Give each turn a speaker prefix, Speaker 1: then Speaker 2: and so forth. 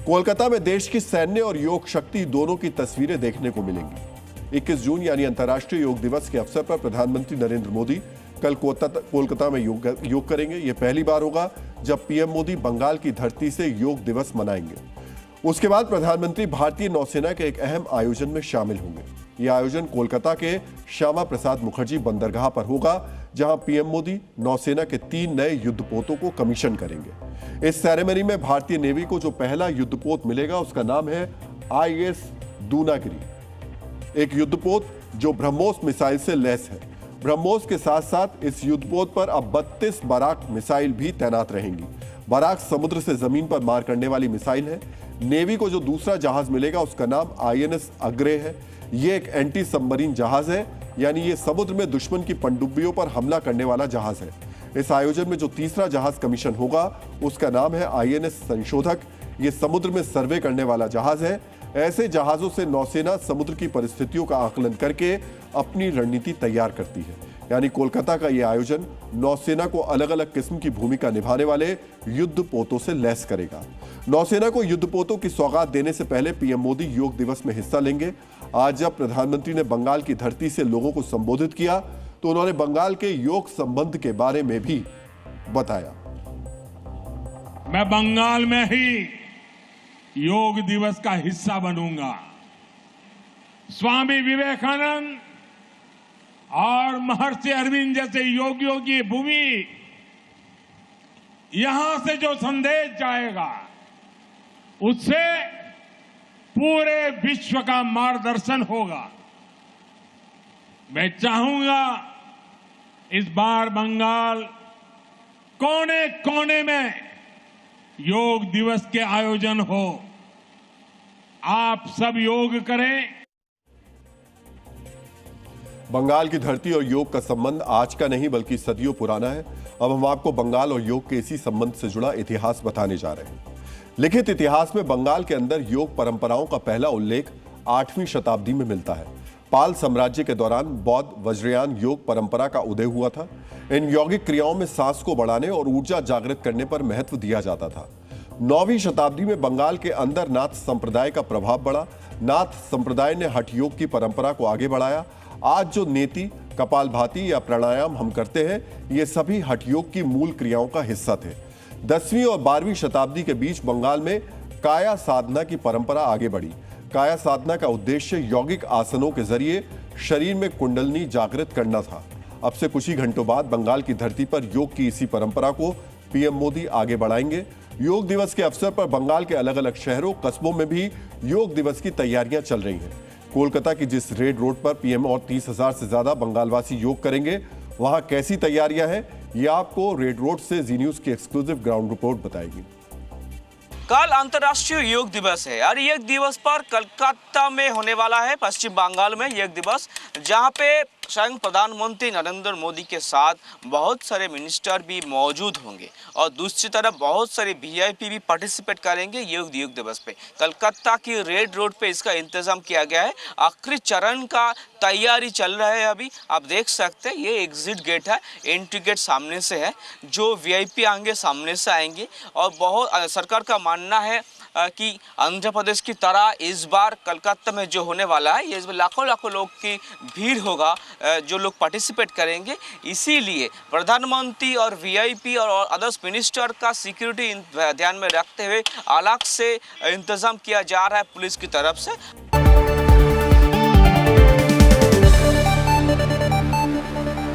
Speaker 1: कोलकाता में देश की सैन्य और योग शक्ति दोनों की तस्वीरें देखने को मिलेंगी। 21 जून यानी अंतर्राष्ट्रीय योग दिवस के अवसर पर प्रधानमंत्री नरेंद्र मोदी कल कोलकाता में योग करेंगे। यह पहली बार होगा जब पीएम मोदी बंगाल की धरती से योग दिवस मनाएंगे। उसके बाद प्रधानमंत्री भारतीय नौसेना के एक अहम आयोजन में शामिल होंगे। यह आयोजन कोलकाता के श्यामा प्रसाद मुखर्जी बंदरगाह पर होगा, जहां पीएम मोदी नौसेना के 3 नए युद्धपोतों को कमीशन करेंगे। इस सेरेमनी में भारतीय नेवी को जो पहला युद्धपोत मिलेगा उसका नाम है IS दूनागिरी, एक युद्धपोत जो ब्रह्मोस मिसाइल से लैस है। ब्रह्मोस के साथ साथ इस युद्धपोत पर अब 32 बराक मिसाइल भी तैनात रहेंगी। बराक समुद्र से जमीन पर मार करने वाली मिसाइल है। नेवी को जो दूसरा जहाज मिलेगा उसका नाम INS अग्रे है। यह एक एंटी सबमरीन जहाज है, यानी ये समुद्र में दुश्मन की पनडुब्बियों पर हमला करने वाला जहाज है। इस आयोजन में जो तीसरा जहाज कमीशन होगा उसका नाम है INS संशोधक। ये समुद्र में सर्वे करने वाला जहाज है। ऐसे जहाजों से नौसेना समुद्र की परिस्थितियों का आकलन करके अपनी रणनीति तैयार करती है। यानी कोलकाता का यह आयोजन नौसेना को अलग अलग किस्म की भूमिका निभाने वाले युद्धपोतों से लैस करेगा। नौसेना को युद्धपोतों की सौगात देने से पहले पीएम मोदी योग दिवस में हिस्सा लेंगे। आज जब प्रधानमंत्री ने बंगाल की धरती से लोगों को संबोधित किया तो उन्होंने बंगाल के योग संबंध के बारे में भी बताया।
Speaker 2: मैं बंगाल में ही योग दिवस का हिस्सा बनूंगा। स्वामी विवेकानंद और महर्षि अरविंद जैसे योगियों की भूमि, यहां से जो संदेश जाएगा उससे पूरे विश्व का मार्गदर्शन होगा। मैं चाहूंगा इस बार बंगाल कोने कोने में योग दिवस के आयोजन हो। आप सब योग करें।
Speaker 1: बंगाल की धरती और योग का संबंध आज का नहीं बल्कि सदियों पुराना है। अब हम आपको बंगाल और योग के इसी संबंध से जुड़ा इतिहास बताने जा रहे हैं। लिखित इतिहास में बंगाल के अंदर योग परंपराओं का पहला उल्लेख 8वीं शताब्दी में मिलता है। पाल साम्राज्य के दौरान बौद्ध वज्रयान योग परंपरा का उदय हुआ था। इन यौगिक क्रियाओं में सांस को बढ़ाने और ऊर्जा जागृत करने पर महत्व दिया जाता था। 9वीं शताब्दी में बंगाल के अंदर नाथ संप्रदाय का प्रभाव बढ़ा। नाथ संप्रदाय ने हठ योग की परंपरा को आगे बढ़ाया। आज जो नेति, कपालभाति या प्राणायाम हम करते हैं, ये सभी हठ योग की मूल क्रियाओं का हिस्सा थे। 10वीं और 12वीं शताब्दी के बीच बंगाल में काया साधना की परंपरा आगे बढ़ी। काया साधना का उद्देश्य यौगिक आसनों के जरिए शरीर में कुंडलनी जागृत करना था। अब से कुछ ही घंटों बाद बंगाल की धरती पर योग की इसी परंपरा को पीएम मोदी आगे बढ़ाएंगे। योग दिवस के अवसर पर बंगाल के अलग अलग शहरों, कस्बों में भी योग दिवस की तैयारियां चल रही हैं। कोलकाता की जिस रेड रोड पर पीएम और 30,000 से ज्यादा बंगालवासी योग करेंगे, वहां कैसी तैयारियां हैं, ये आपको रेड रोड से जी न्यूज की एक्सक्लूसिव ग्राउंड रिपोर्ट बताएगी।
Speaker 3: कल अंतर्राष्ट्रीय योग दिवस है और योग दिवस पर कोलकाता में होने वाला है पश्चिम बंगाल में योग दिवस, जहां पे स्वयं प्रधानमंत्री नरेंद्र मोदी के साथ बहुत सारे मिनिस्टर भी मौजूद होंगे और दूसरी तरफ बहुत सारे VIP भी पार्टिसिपेट करेंगे योग दिवस पे। कोलकाता की रेड रोड पे इसका इंतजाम किया गया है। आखिरी चरण का तैयारी चल रहा है। अभी आप देख सकते हैं ये एग्जिट गेट है, एंट्री गेट सामने से है। जो VIP आएंगे सामने से आएंगे और बहुत सरकार का मानना है कि आंध्र प्रदेश की तरह इस बार कोलकाता में जो होने वाला है, ये लाखों लाखों लोग की भीड़ होगा जो लोग पार्टिसिपेट करेंगे। इसीलिए प्रधानमंत्री और VIP और अदर्स मिनिस्टर का सिक्योरिटी ध्यान में रखते हुए अलग से इंतजाम किया जा रहा है पुलिस की तरफ से।